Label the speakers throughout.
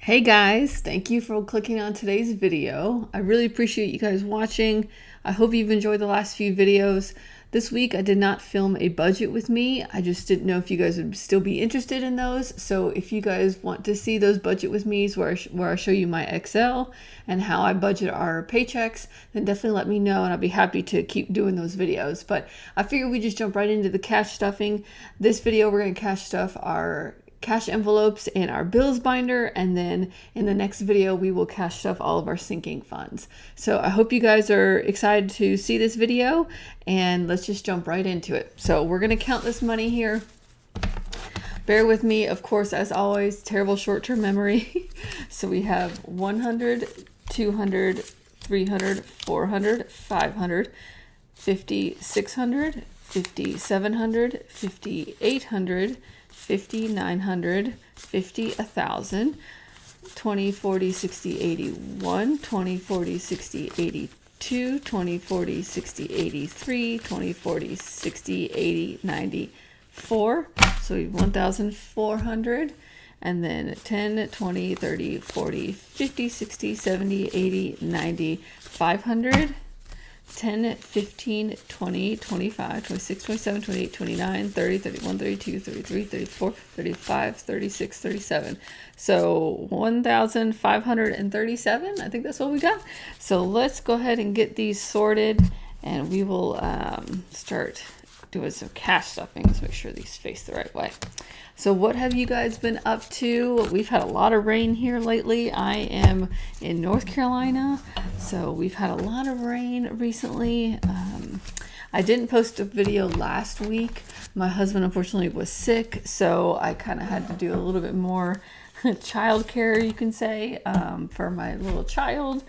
Speaker 1: Hey guys, thank you for clicking on today's video. I really appreciate you guys watching. I hope you've enjoyed the last few videos. This week I did not film a budget with me. I just didn't know if you guys would still be interested in those. So if you guys want to see those budget with me's where I show you my Excel and how I budget our paychecks, then definitely let me know and I'll be happy to keep doing those videos. But I figured we just jump right into the cash stuffing. This video we're going to cash stuff our cash envelopes in our bills binder, and then in the next video we will cash stuff all of our sinking funds. So I hope you guys are excited to see this video, and let's just jump right into it. So we're going to count this money here. Bear with me, of course, as always, terrible short-term memory. So we have 100, 200, 300, 400, 500, 50, 600, 50, 700, 50, 800, 50, 900, 50, 1,000, 20, 40, 60, 81, 20, 40, 60, 82, 20, 40, 60, 83, 20, 40, 60, 80, 94. So we have 1,400. And then 10, 20, 30, 40, 50, 60, 70, 80, 90, 500. 10, 15, 20, 25, 26, 27, 28, 29, 30, 31, 32, 33, 34, 35, 36, 37. So 1,537. I think that's what we got. So let's go ahead and get these sorted, and we will start doing some cash stuffings. Make sure these face the right way. So what have you guys been up to? We've had a lot of rain here lately. I am in North Carolina, so we've had a lot of rain recently. I didn't post a video last week. My husband unfortunately was sick, so I kind of had to do a little bit more childcare, you can say, for my little child,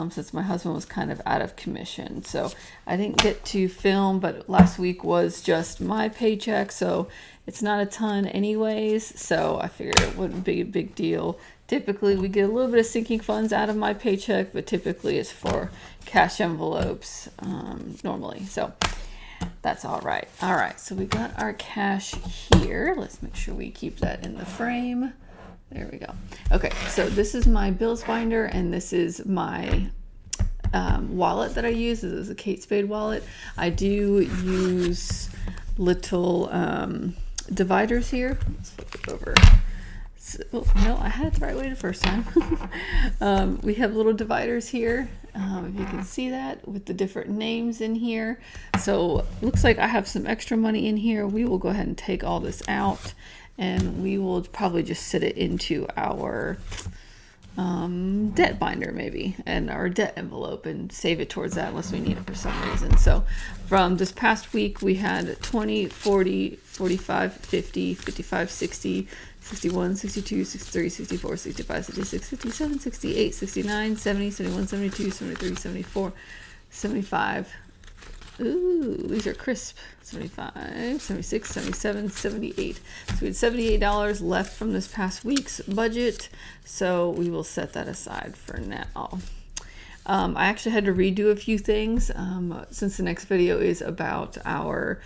Speaker 1: since my husband was kind of out of commission. So I didn't get to film, but last week was just my paycheck, so it's not a ton anyways, so I figured it wouldn't be a big deal. Typically we get a little bit of sinking funds out of my paycheck, but typically it's for cash envelopes normally, so that's all right. All right, so we got our cash here. Let's make sure we keep that in the frame. There we go. Okay, so this is my bills binder, and this is my wallet that I use. This is a Kate Spade wallet. I do use little dividers here. Let's flip it over. So, oh, no, I had it the right way the first time. We have little dividers here, if you can see that, with the different names in here. So looks like I have some extra money in here. We will go ahead and take all this out, and we will probably just sit it into our debt binder maybe, and our debt envelope, and save it towards that unless we need it for some reason. So from this past week we had 20, 40, 45, 50, 55, 60, 61, 62, 63, 64, 65, 66, 57, 68, 69, 70, 71, 72, 73, 74, 75. Ooh, these are crisp. 75, 76, 77, 78. So we had $78 left from this past week's budget, so we will set that aside for now. I actually had to redo a few things since the next video is about our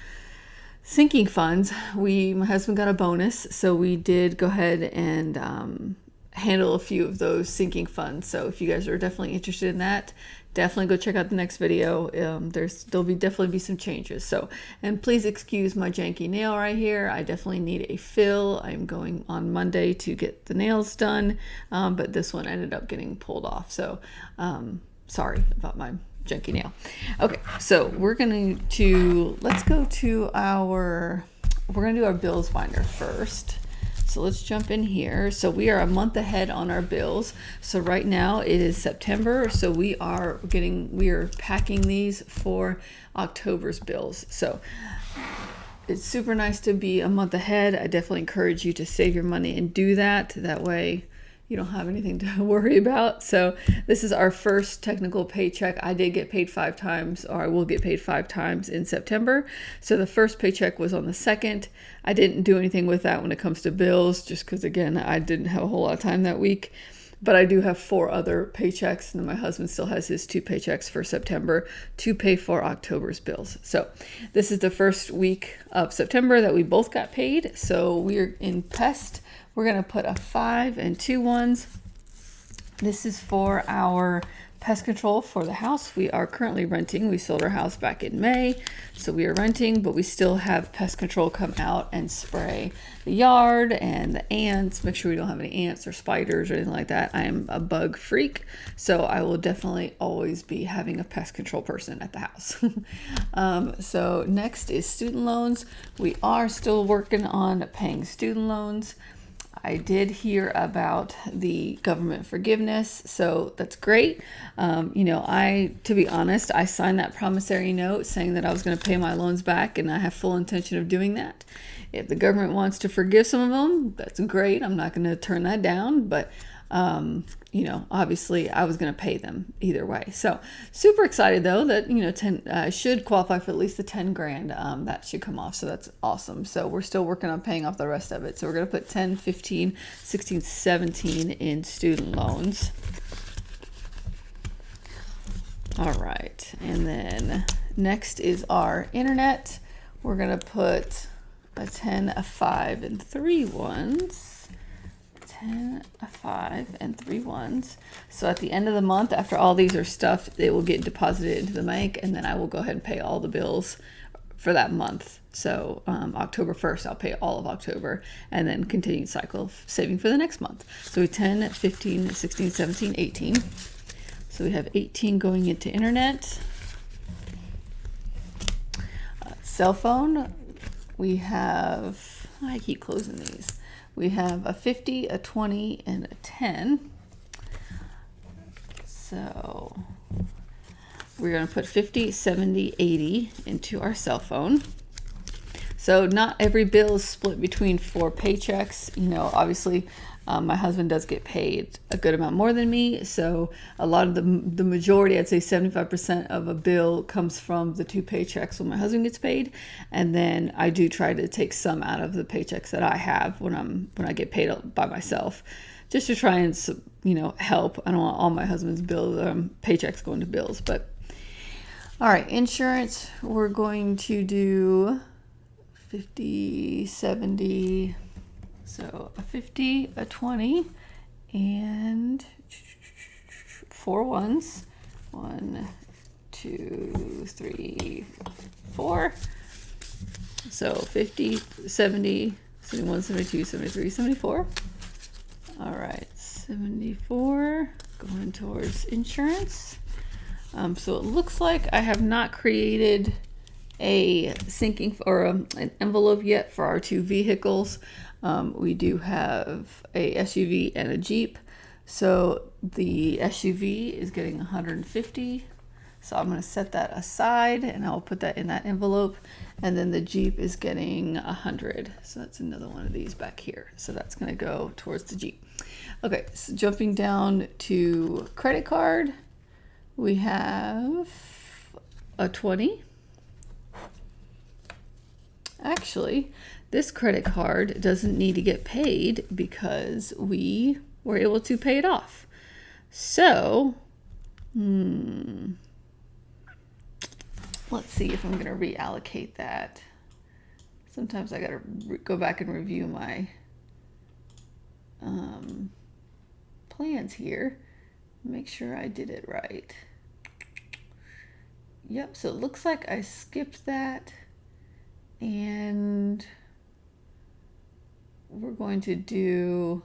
Speaker 1: sinking funds. My husband got a bonus, so we did go ahead and handle a few of those sinking funds. So if you guys are definitely interested in that, definitely go check out the next video. There'll definitely be some changes. So, and please excuse my janky nail right here. I definitely need a fill. I'm going on Monday to get the nails done, but this one ended up getting pulled off. So sorry about my janky nail. Okay, so we're going to do our bills binder first. So let's jump in here. So we are a month ahead on our bills. So right now it is September. So we are packing these for October's bills. So it's super nice to be a month ahead. I definitely encourage you to save your money and do that. That way you don't have anything to worry about. So this is our first technical paycheck. I did get paid 5 times, or I will get paid 5 times in September. So the first paycheck was on the 2nd. I didn't do anything with that when it comes to bills, just because again, I didn't have a whole lot of time that week. But I do have 4 other paychecks, and then my husband still has his 2 paychecks for September to pay for October's bills. So this is the first week of September that we both got paid. So we're in pest. We're going to put a 5 and 2 ones. This is for our pest control for the house. We are currently renting. We sold our house back in May, so we are renting, but we still have pest control come out and spray the yard and the ants, make sure we don't have any ants or spiders or anything like that. I am a bug freak, so I will definitely always be having a pest control person at the house. So next is student loans. We are still working on paying student loans. I did hear about the government forgiveness, so that's great. To be honest, I signed that promissory note saying that I was going to pay my loans back, and I have full intention of doing that. If the government wants to forgive some of them, that's great. I'm not going to turn that down, but obviously I was going to pay them either way. So super excited though that, 10 should qualify for at least the 10 grand. That should come off. So that's awesome. So we're still working on paying off the rest of it. So we're going to put 10, 15, 16, 17 in student loans. All right. And then next is our internet. We're going to put a 10, a 5, and 3 ones. 10, a 5, and 3 ones. So at the end of the month, after all these are stuffed, they will get deposited into the bank, and then I will go ahead and pay all the bills for that month. So October 1st, I'll pay all of October, and then continued cycle of saving for the next month. So 10, 15, 16, 17, 18. So we have 18 going into internet. Cell phone, we have, I keep closing these. We have a 50, a 20, and a 10. So we're going to put 50, 70, 80 into our cell phone. So not every bill is split between 4 paychecks. Obviously, my husband does get paid a good amount more than me. So a lot of the majority, I'd say 75% of a bill comes from the 2 paychecks when my husband gets paid. And then I do try to take some out of the paychecks that I have when I get paid by myself, just to try and, help. I don't want all my husband's bills, paychecks going to bills, but all right. Insurance, we're going to do 50, 70, so a 50, a 20, and 4 ones. 1, 2, 3, 4. So 50, 70, 71, 72, 73, 74. All right, 74 going towards insurance. So it looks like I have not created a sinking or an envelope yet for our 2 vehicles. We do have a SUV and a Jeep. So the SUV is getting 150. So I'm going to set that aside and I'll put that in that envelope. And then the Jeep is getting 100. So that's another one of these back here. So that's going to go towards the Jeep. Okay, so jumping down to credit card, we have a 20. Actually, this credit card doesn't need to get paid because we were able to pay it off. So, let's see if I'm going to reallocate that. Sometimes I got to go back and review my plans here. Make sure I did it right. Yep, so it looks like I skipped that. And we're going to do,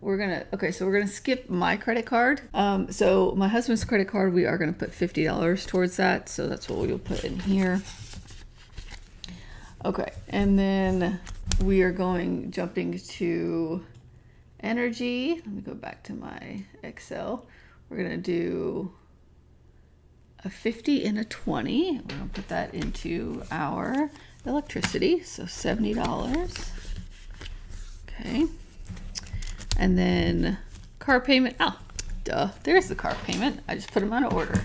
Speaker 1: we're going to skip my credit card. So my husband's credit card, we are going to put $50 towards that. So that's what we'll put in here. Okay. And then we are jumping to energy. Let me go back to my Excel. We're going to do a 50 and a 20. We're going to put that into our electricity. So $70. Okay. And then car payment. Oh, duh. There's the car payment. I just put them out of order.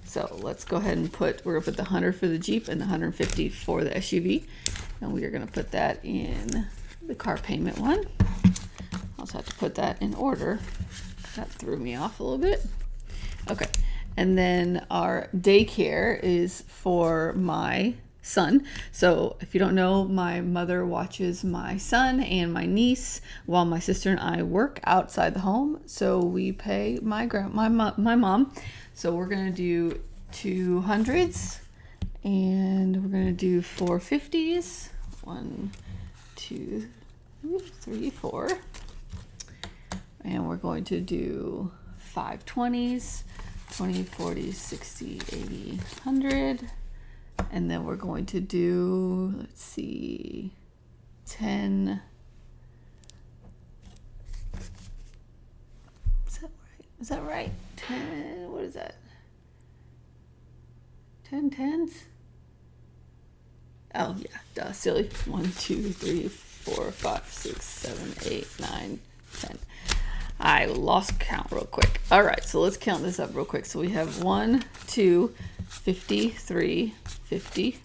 Speaker 1: So let's go ahead and we're going to put the 100 for the Jeep and the 150 for the SUV. And we are going to put that in the car payment one. I also have to put that in order. That threw me off a little bit. Okay. And then our daycare is for my son. So if you don't know, my mother watches my son and my niece while my sister and I work outside the home. So we pay my mom. So we're gonna do 200s and we're gonna do 450s. 1, 2, 3, 4. And we're going to do 520s, 20, 40, 60, 80, 100. And then we're going to do, let's see, 10. Is that right? Is that right? 10, what is that? 10 tens? Oh, yeah, duh, silly. 1, 2, 3, 4, 5, 6, 7, 8, 9, 10. I lost count real quick. All right, so let's count this up real quick. So we have 1, 2, 50, 3, 50.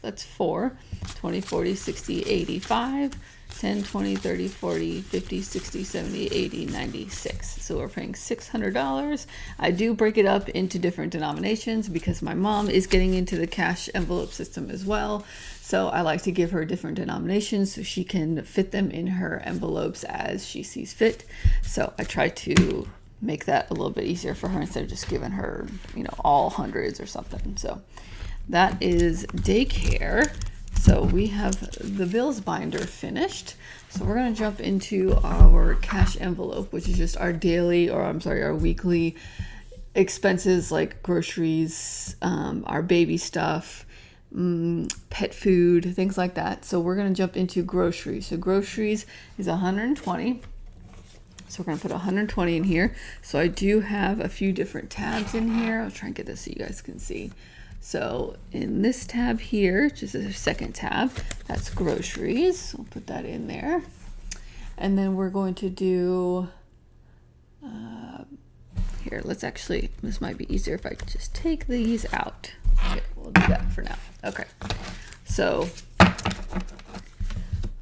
Speaker 1: That's 4. 20, 40, 60, 85. 10, 20, 30, 40, 50, 60, 70, 80, 96. So we're paying $600. I do break it up into different denominations because my mom is getting into the cash envelope system as well. So I like to give her different denominations so she can fit them in her envelopes as she sees fit. So I try to make that a little bit easier for her instead of just giving her, all hundreds or something. So that is daycare. So we have the bills binder finished. So we're going to jump into our cash envelope, which is just our our weekly expenses like groceries, our baby stuff, pet food, things like that. So we're going to jump into groceries. So groceries is 120. So we're going to put 120 in here. So I do have a few different tabs in here. I'll try and get this so you guys can see. So in this tab here, which is the second tab, that's groceries. We'll put that in there. And then we're going to do, here, this might be easier if I just take these out. Okay, we'll do that for now. Okay, so,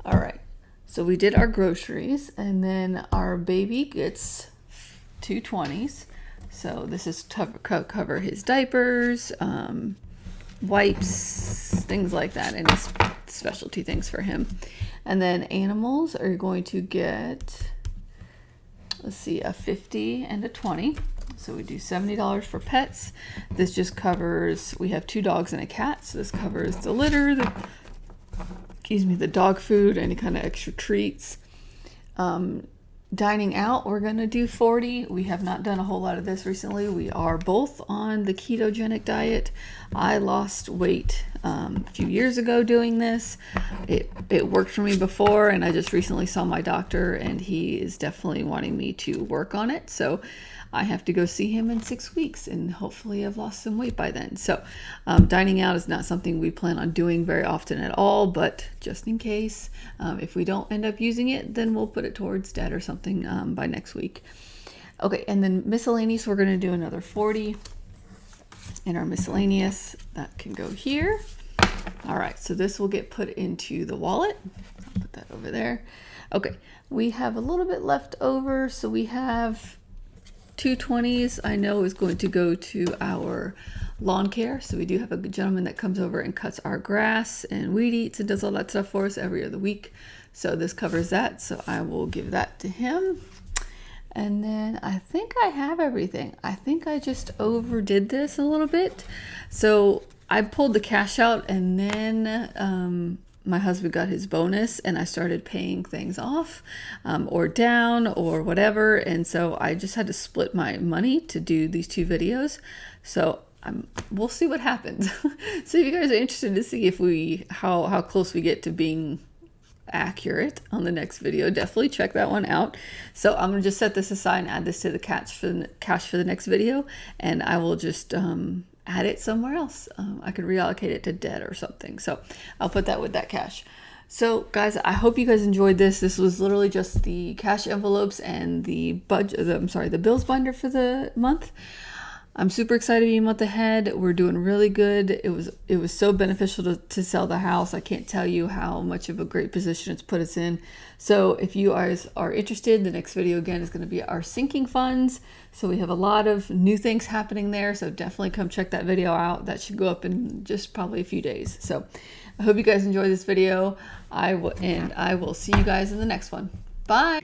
Speaker 1: all right. So we did our groceries, and then our baby gets 220s. So this is to cover his diapers, wipes, things like that, any specialty things for him. And then animals are going to get, let's see, a 50 and a 20. So we do $70 for pets. This just covers, we have 2 dogs and a cat. So this covers the litter, the dog food, any kind of extra treats. Dining out, we're going to do 40. We have not done a whole lot of this recently. We are both on the ketogenic diet. I lost weight a few years ago doing this. It worked for me before, and I just recently saw my doctor, and he is definitely wanting me to work on it. So I have to go see him in 6 weeks, and hopefully I've lost some weight by then. So dining out is not something we plan on doing very often at all, but just in case, if we don't end up using it, then we'll put it towards debt or something by next week. Okay, and then miscellaneous, we're going to do another 40. In our miscellaneous, that can go here. All right, so this will get put into the wallet. I'll put that over there. Okay, we have a little bit left over, so we have 220s I know is going to go to our lawn care. So we do have a gentleman that comes over and cuts our grass and weed eats and does all that stuff for us every other week. So this covers that. So I will give that to him. And then I think I have everything. I think I just overdid this a little bit. So I pulled the cash out, and then my husband got his bonus, and I started paying things off or down or whatever. And so I just had to split my money to do these 2 videos. So we'll see what happens. So if you guys are interested to see if how close we get to being accurate on the next video, definitely check that one out. So I'm gonna just set this aside and add this to the cash for the next video, and I will just add it somewhere else. I could reallocate it to debt or something. So I'll put that with that cash. So guys, I hope you guys enjoyed this. This was literally just the cash envelopes and the bills binder for the month. I'm super excited to be a month ahead. We're doing really good. It was so beneficial to sell the house. I can't tell you how much of a great position it's put us in. So if you guys are interested, the next video again is going to be our sinking funds. So we have a lot of new things happening there. So definitely come check that video out. That should go up in just probably a few days. So I hope you guys enjoy this video. I will see you guys in the next one. Bye.